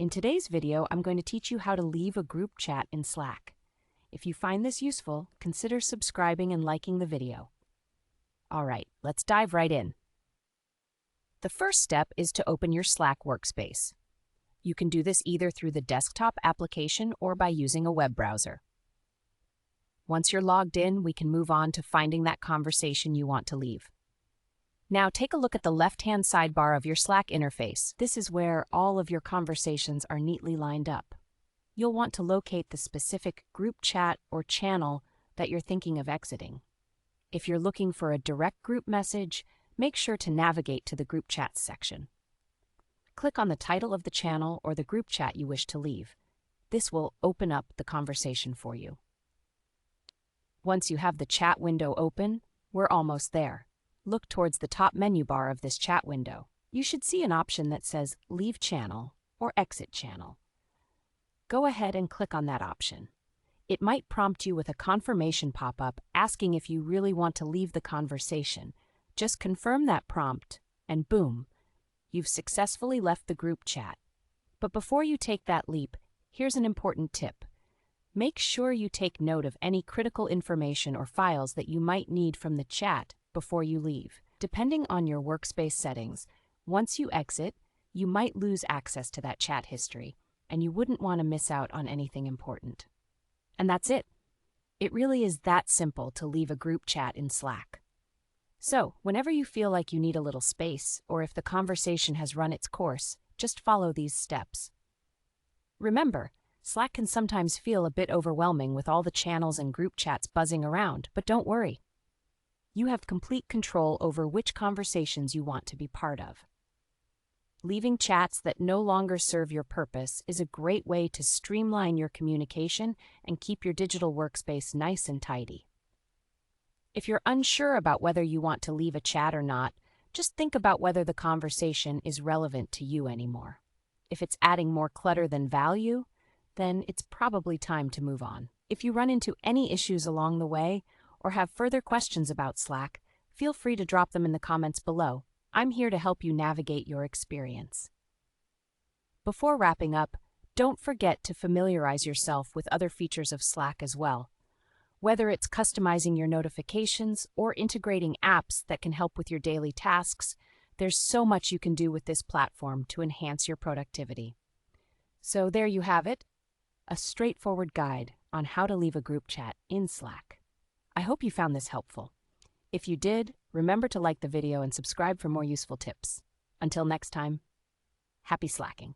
In today's video, I'm going to teach you how to leave a group chat in Slack. If you find this useful, consider subscribing and liking the video. All right, let's dive right in. The first step is to open your Slack workspace. You can do this either through the desktop application or by using a web browser. Once you're logged in, we can move on to finding that conversation you want to leave. Now take a look at the left-hand sidebar of your Slack interface. This is where all of your conversations are neatly lined up. You'll want to locate the specific group chat or channel that you're thinking of exiting. If you're looking for a direct group message, make sure to navigate to the Group Chats section. Click on the title of the channel or the group chat you wish to leave. This will open up the conversation for you. Once you have the chat window open, we're almost there. Look towards the top menu bar of this chat window. You should see an option that says Leave Channel or Exit Channel. Go ahead and click on that option. It might prompt you with a confirmation pop-up asking if you really want to leave the conversation. Just confirm that prompt, and boom, you've successfully left the group chat. But before you take that leap, here's an important tip. Make sure you take note of any critical information or files that you might need from the chat before you leave. Depending on your workspace settings, once you exit, you might lose access to that chat history, and you wouldn't want to miss out on anything important. And that's it. It really is that simple to leave a group chat in Slack. So, whenever you feel like you need a little space, or if the conversation has run its course, just follow these steps. Remember, Slack can sometimes feel a bit overwhelming with all the channels and group chats buzzing around, but don't worry. You have complete control over which conversations you want to be part of. Leaving chats that no longer serve your purpose is a great way to streamline your communication and keep your digital workspace nice and tidy. If you're unsure about whether you want to leave a chat or not, just think about whether the conversation is relevant to you anymore. If it's adding more clutter than value, then it's probably time to move on. If you run into any issues along the way, or have further questions about Slack, feel free to drop them in the comments below. I'm here to help you navigate your experience. Before wrapping up, don't forget to familiarize yourself with other features of Slack as well. Whether it's customizing your notifications or integrating apps that can help with your daily tasks, there's so much you can do with this platform to enhance your productivity. So there you have it, a straightforward guide on how to leave a group chat in Slack. I hope you found this helpful. If you did, remember to like the video and subscribe for more useful tips. Until next time, happy slacking.